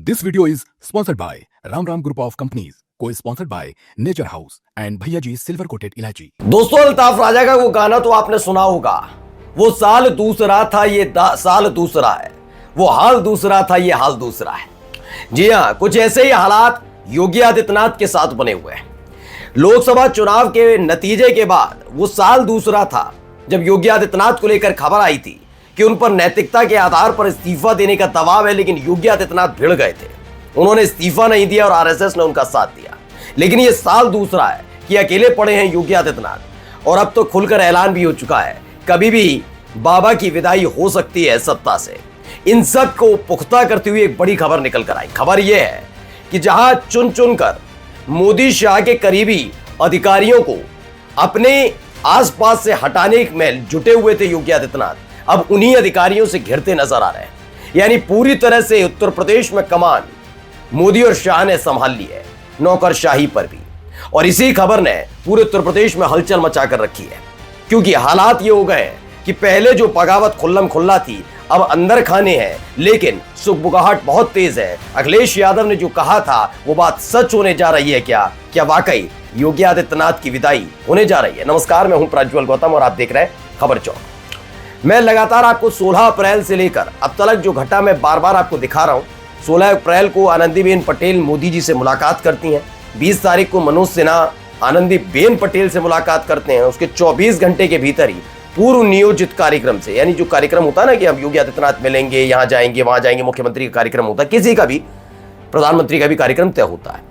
This video is sponsored by Ram Ram Group of Companies, co-sponsored by Nature House and Bhaiya Ji Silver Coated Ilaichi। दोस्तों, अल्ताफ राजा का वो गाना तो आपने सुना होगा। वो साल दूसरा था, ये साल दूसरा है। वो हाल दूसरा था, ये हाल दूसरा है। जी हाँ, कुछ ऐसे ही हालात योगी आदित्यनाथ के साथ बने हुए हैं। लोकसभा चुनाव के नतीजे के बाद वो साल दूसरा था जब योगी आदित्यनाथ को लेकर खबर आई थी कि उन पर नैतिकता के आधार पर इस्तीफा देने का दबाव है, लेकिन योगी आदित्यनाथ भिड़ गए थे। उन्होंने इस्तीफा नहीं दिया और आरएसएस ने उनका साथ दिया। लेकिन ये साल दूसरा है कि अकेले पड़े हैं योगी आदित्यनाथ, और अब तो खुलकर ऐलान भी हो चुका है कभी भी बाबा की विदाई हो सकती है सत्ता से। इन सब को पुख्ता करते हुए एक बड़ी खबर निकल कर आई। खबर यह है कि जहां चुन चुनकर मोदी शाह के करीबी अधिकारियों को अपने आसपास से हटाने में जुटे हुए थे योगी आदित्यनाथ, अब उन्हीं अधिकारियों से घिरते नजर आ रहे हैं। यानी पूरी तरह से उत्तर प्रदेश में कमान मोदी और शाह ने संभाल ली है, नौकरशाही पर भी। और इसी खबर ने पूरे उत्तर प्रदेश में हलचल मचाकर रखी है, क्योंकि हालात ये हो गए हैं कि पहले जो बगावत खुल्लम खुल्ला थी, अब अंदर खाने हैं, लेकिन सुगबुगाहट बहुत तेज है। अखिलेश यादव ने जो कहा था वो बात सच होने जा रही है क्या वाकई योगी आदित्यनाथ की विदाई होने जा रही है? नमस्कार, मैं हूं प्रज्वल गौतम और आप देख रहे हैं खबर चौक। मैं लगातार आपको 16 अप्रैल से लेकर अब तक जो घटा मैं बार बार आपको दिखा रहा हूं। 16 अप्रैल को आनंदीबेन पटेल मोदी जी से मुलाकात करती हैं। 20 तारीख को मनोज सिन्हा आनंदीबेन पटेल से मुलाकात करते हैं। उसके 24 घंटे के भीतर ही पूर्व नियोजित कार्यक्रम से, यानी जो कार्यक्रम होता है ना कि अब योगी आदित्यनाथ मिलेंगे, यहाँ जाएंगे वहां जाएंगे, मुख्यमंत्री का कार्यक्रम होता है, किसी का भी, प्रधानमंत्री का भी कार्यक्रम तय होता है,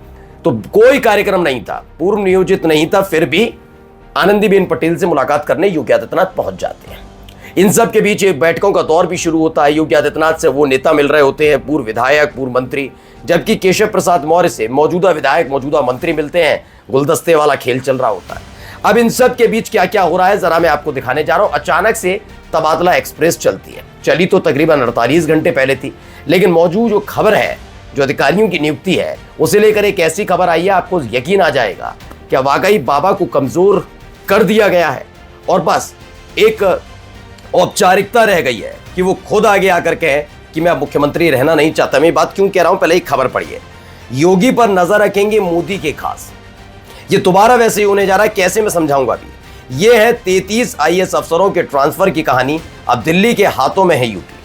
तो कोई कार्यक्रम नहीं था, पूर्व नियोजित नहीं था, फिर भी आनंदीबेन पटेल से मुलाकात करने योगी आदित्यनाथ पहुंच जाते हैं। इन सब के बीच एक बैठकों का दौर भी शुरू होता है। योगी आदित्यनाथ से वो नेता मिल रहे होते हैं, पूर्व विधायक, पूर्व मंत्री, जबकि केशव प्रसाद मौर्य से मौजूदा विधायक, मौजूदा मंत्री मिलते हैं। गुलदस्ते वाला खेल चल रहा होता है। अब इन सब के बीच क्या क्या हो रहा है जरा मैं आपको दिखाने जा रहा हूं। अचानक से तबादला एक्सप्रेस चलती है। चली तो तकरीबन 48 घंटे पहले थी, लेकिन मौजूद जो खबर है, जो अधिकारियों की नियुक्ति है, उसे लेकर एक ऐसी खबर आई है, आपको यकीन आ जाएगा क्या वाकई बाबा को कमजोर कर दिया गया है और बस एक औपचारिकता रह गई है कि वो खुद आगे आकर कहे कि मैं अब मुख्यमंत्री रहना नहीं चाहता। मैं बात क्यों कह रहा हूं, पहले एक खबर पढ़िए। योगी पर नजर रखेंगे मोदी के खास। ये दोबारा वैसे ही होने जा रहा है, कैसे मैं समझाऊंगा अभी। ये है 33 आईएएस अफसरों के ट्रांसफर की कहानी। अब दिल्ली के हाथों में है यूपी।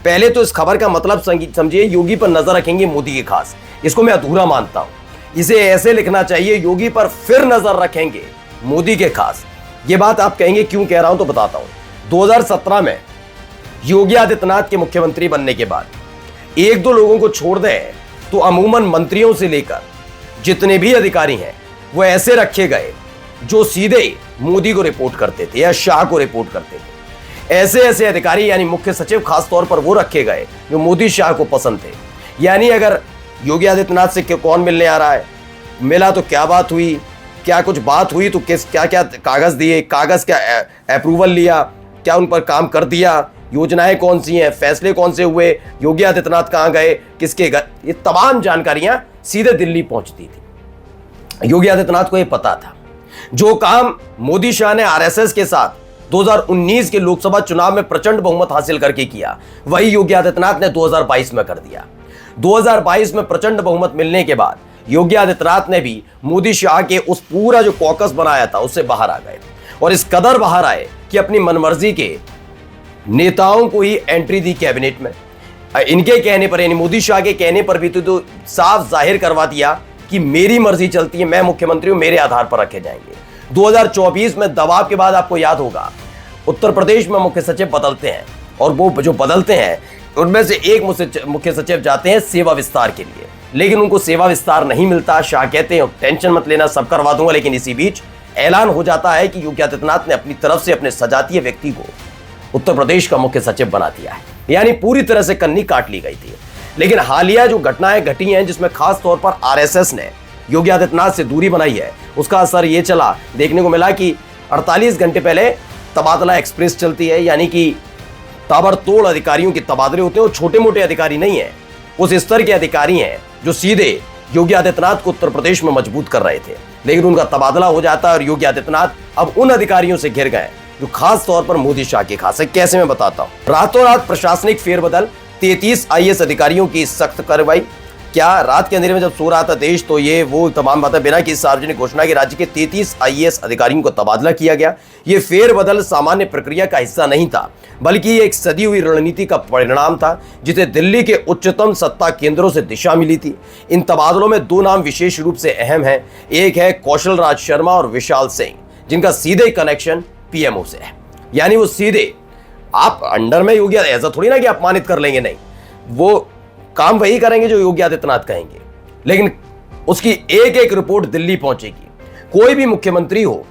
पहले तो इस खबर का मतलब समझिए, योगी पर नजर रखेंगे मोदी के खास। इसको मैं अधूरा मानता हूं। इसे ऐसे लिखना चाहिए, योगी पर फिर नजर रखेंगे मोदी के खास। ये बात आप कहेंगे क्यों कह रहा हूं, तो बताता हूं। 2017 में योगी आदित्यनाथ के मुख्यमंत्री बनने के बाद एक दो लोगों को छोड़ दें तो अमूमन मंत्रियों से लेकर जितने भी अधिकारी हैं वो ऐसे रखे गए जो सीधे मोदी को रिपोर्ट करते थे या शाह को रिपोर्ट करते थे। ऐसे ऐसे अधिकारी, यानी मुख्य सचिव खास तौर पर, वो रखे गए जो मोदी शाह को पसंद थे। यानी अगर योगी आदित्यनाथ से कौन मिलने आ रहा है, मिला तो क्या बात हुई, क्या कुछ बात हुई तो क्या क्या कागज दिए, कागज क्या अप्रूवल लिया, क्या उन पर काम कर दिया, योजनाएं कौन सी हैं, फैसले कौन से हुए, योगी आदित्यनाथ कहां गए, किसके घर, ये तमाम जानकारियां सीधे दिल्ली पहुंचती थी। योगी आदित्यनाथ को यह पता था। जो काम मोदी शाह ने आरएसएस के साथ 2019 के लोकसभा चुनाव में प्रचंड बहुमत हासिल करके किया, वही योगी आदित्यनाथ ने 2022 में कर दिया। 2022 में प्रचंड बहुमत मिलने के बाद योगी आदित्यनाथ ने भी मोदी शाह के उस पूरा जो कॉकस बनाया था उससे बाहर आ गए, और इस कदर बाहर आए कि अपनी मनमर्जी के नेताओं को ही एंट्री दी कैबिनेट में। इनके कहने पर, यानी मोदी शाह के कहने पर भी तो साफ जाहिर करवा दिया कि मेरी मर्जी चलती है, मैं मुख्यमंत्री हूं, मेरे आधार पर रखे जाएंगे। 2024 में दबाव के बाद आपको याद होगा उत्तर प्रदेश में मुख्य सचिव बदलते हैं, और वो जो बदलते हैं उनमें से एक मुख्य सचिव जाते हैं सेवा विस्तार के लिए, लेकिन उनको सेवा विस्तार नहीं मिलता। शाह कहते हैं टेंशन मत लेना, सब करवा दूंगा। लेकिन इसी बीच ऐलान हो जाता है कि योगी आदित्यनाथ ने अपनी तरफ से अपने सजातीय व्यक्ति को उत्तर प्रदेश का मुख्य सचिव बना दिया है। यानी पूरी तरह से कन्नी काट ली गई थी। लेकिन हालिया जो घटनाएं घटी हैं, जिसमें खास तौर पर आरएसएस ने योगी आदित्यनाथ से दूरी बनाई है, उसका असर ये चला, देखने को मिला कि 48 घंटे पहले तबादला एक्सप्रेस चलती है। यानी कि ताबड़तोड़ अधिकारियों के तबादले होते हैं, और छोटे मोटे अधिकारी नहीं है, उस स्तर के अधिकारी हैं जो सीधे योगी आदित्यनाथ को उत्तर प्रदेश में मजबूत कर रहे थे। लेकिन उनका तबादला हो जाता है और योगी आदित्यनाथ अब उन अधिकारियों से घिर गए जो खास तौर पर मोदी शाह के खास है। कैसे, मैं बताता हूं। रातों रात प्रशासनिक फेरबदल, 33 आईएएस अधिकारियों की सख्त कार्रवाई, क्या रात के अंधेरे में जब सो रहा था देश, तो ये वो तमाम बातें बिना किसी सार्वजनिक घोषणा के राज्य के 33 आईएएस अधिकारियों को तबादला किया गया। ये फेरबदल सामान्य प्रक्रिया का हिस्सा नहीं था, बल्कि ये एक सदी हुई रणनीति का परिणाम था जिसे दिल्ली के उच्चतम सत्ता केंद्रों से दिशा मिली थी। इन तबादलों में दो नाम विशेष रूप से अहम हैं। एक है कौशल राज शर्मा और विशाल सिंह, जिनका सीधे कनेक्शन पीएमओ से है। यानी वो सीधे आप अंडर में योगी, ऐसा थोड़ी ना कि अपमानित कर लेंगे, नहीं, वो काम वही करेंगे जो योगी आदित्यनाथ कहेंगे, लेकिन उसकी एक एक रिपोर्ट दिल्ली पहुंचेगी। कोई भी मुख्यमंत्री हो,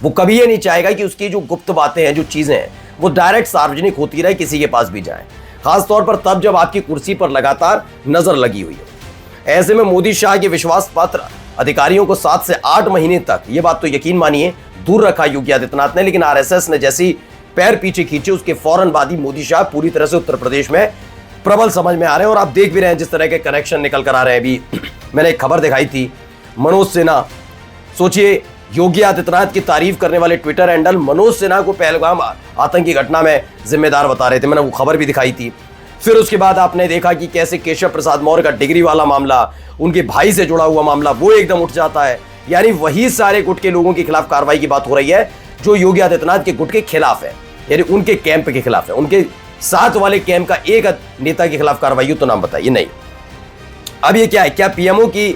वो कभी ये नहीं चाहेगा कि उसकी जो गुप्त बातें हैं, जो चीजें हैं, वो डायरेक्ट सार्वजनिक होती रहे, किसी के पास भी जाए, खासतौर पर तब जब आपकी कुर्सी पर लगातार नजर लगी हुई हो। ऐसे में मोदी शाह के विश्वास पात्र अधिकारियों को 7 से 8 महीने तक, ये बात तो यकीन मानिए, दूर रखा योगी आदित्यनाथ ने। लेकिन आरएसएस ने जैसी पैर पीछे खींचे, उसके फौरन बाद ही मोदी शाह पूरी तरह से उत्तर प्रदेश में प्रबल समझ में आ रहे हैं। और आप देख भी रहे हैं जिस तरह के कनेक्शन निकल कर आ रहे हैं। अभी मैंने एक खबर दिखाई थी, मनोज सिन्हा, सोचिए, योगी आदित्यनाथ की तारीफ करने वाले ट्विटर हैंडल मनोज सिन्हा को पहलगाम आतंकी घटना में जिम्मेदार बता रहे थे। मैंने वो खबर भी दिखाई थी। फिर उसके बाद आपने देखा कि कैसे केशव प्रसाद मौर्य का डिग्री वाला मामला, उनके भाई से जुड़ा हुआ मामला, वो एकदम उठ जाता है। यानी वही सारे गुट के लोगों के खिलाफ कार्रवाई की बात हो रही है जो योगी आदित्यनाथ के गुट के खिलाफ है, यानी उनके कैंप के खिलाफ है। उनके साथ वाले कैंप का एक नेता के खिलाफ कार्रवाई हो तो नाम बताइए। नहीं, अब ये क्या है? क्या पीएमओ की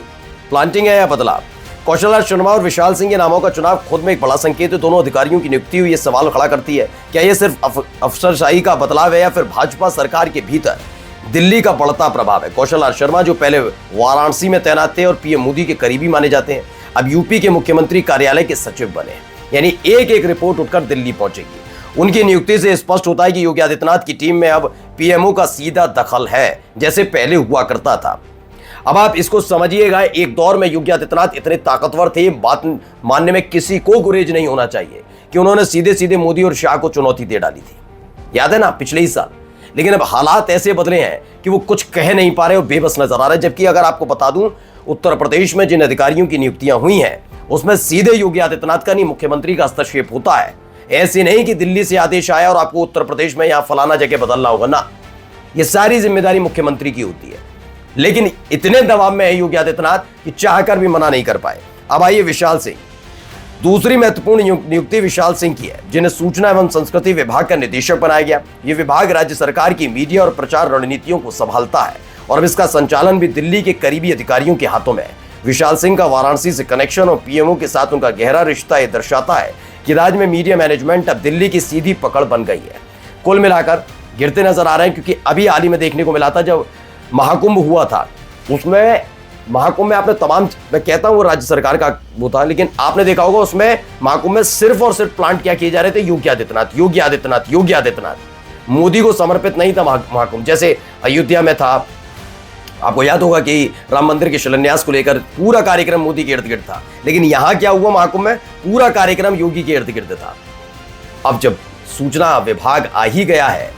प्लांटिंग है या बदलाव? कौशल राज शर्मा और विशाल सिंह के नामों का चुनाव खुद में एक बड़ा संकेत है। दोनों अधिकारियों की नियुक्ति हुई, ये सवाल खड़ा करती है, क्या ये सिर्फ अफसरशाही का बदलाव है या फिर भाजपा सरकार के भीतर दिल्ली का बढ़ता प्रभाव है? कौशल राज शर्मा, जो पहले वाराणसी में तैनात थे और पीएम मोदी के करीबी माने जाते हैं, अब यूपी के मुख्यमंत्री कार्यालय के सचिव बने। यानी एक एक रिपोर्ट उठकर दिल्ली पहुंचेगी। उनकी नियुक्ति से स्पष्ट होता है कि योगी आदित्यनाथ की टीम में अब पीएमओ का सीधा दखल है, जैसे पहले हुआ करता था। अब आप इसको समझिएगा, एक दौर में योगी आदित्यनाथ इतने ताकतवर थे, बात मानने में किसी को गुरेज नहीं होना चाहिए कि उन्होंने सीधे सीधे मोदी और शाह को चुनौती दे डाली थी, याद है ना, पिछले ही साल। लेकिन अब हालात ऐसे बदले हैं कि वो कुछ कह नहीं पा रहे और बेबस नजर आ रहे हैं। जबकि अगर आपको बता दूं, उत्तर प्रदेश में जिन अधिकारियों की नियुक्तियां हुई हैं, उसमें सीधे योगी आदित्यनाथ का नहीं, मुख्यमंत्री का हस्तक्षेप होता है। ऐसे नहीं कि दिल्ली से आदेश आया और आपको उत्तर प्रदेश में यहां फलाना जगह बदलना होगा, ना, ये सारी जिम्मेदारी मुख्यमंत्री की होती है। लेकिन इतने दबाव में है योगी आदित्यनाथ कि चाहकर भी मना नहीं कर पाए। अब आइए विशाल सिंह, दूसरी महत्वपूर्ण नियुक्ति विशाल सिंह की है, जिन्हें सूचना एवं संस्कृति विभाग का निदेशक बनाया गया। यह विभाग राज्य सरकार की मीडिया और प्रचार रणनीतियों को संभालता है और अब इसका संचालन भी दिल्ली के करीबी अधिकारियों के हाथों में है। विशाल सिंह का वाराणसी से कनेक्शन और पीएमओ के साथ उनका गहरा रिश्ता यह दर्शाता है कि राज्य में मीडिया मैनेजमेंट अब दिल्ली की सीधी पकड़ बन गई है। कुल मिलाकर गिरते नजर आ रहे हैं, क्योंकि अभी हाल ही में देखने को मिला था, जब महाकुंभ हुआ था, उसमें महाकुंभ में आपने तमाम, मैं कहता हूं वो राज्य सरकार का वो था, लेकिन आपने देखा होगा उसमें महाकुंभ में सिर्फ और सिर्फ प्लांट क्या किए जा रहे थे, योगी आदित्यनाथ, योगी आदित्यनाथ, योगी आदित्यनाथ। मोदी को समर्पित नहीं था महाकुंभ। जैसे अयोध्या में था, आपको याद होगा कि राम मंदिर के शिलान्यास को लेकर पूरा कार्यक्रम मोदी के इर्द गिर्द था, लेकिन यहां क्या हुआ, महाकुंभ में पूरा कार्यक्रम योगी के इर्द गिर्द था। अब जब सूचना विभाग आ ही गया है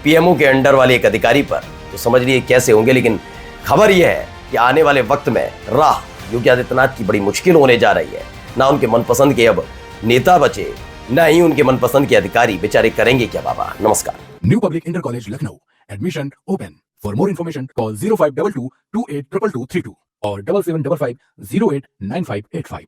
पीएमओ के अंडर वाले एक अधिकारी पर, तो समझ लिए कैसे होंगे। लेकिन खबर यह है कि आने वाले वक्त में राह योगी आदित्यनाथ की बड़ी मुश्किल होने जा रही है। ना उनके मनपसंद के अब नेता बचे, ना ही उनके मनपसंद के अधिकारी, बेचारे करेंगे क्या बाबा। नमस्कार। New public inter college Lucknow, admission open. For more information call 0522 282232 और 7755 089585।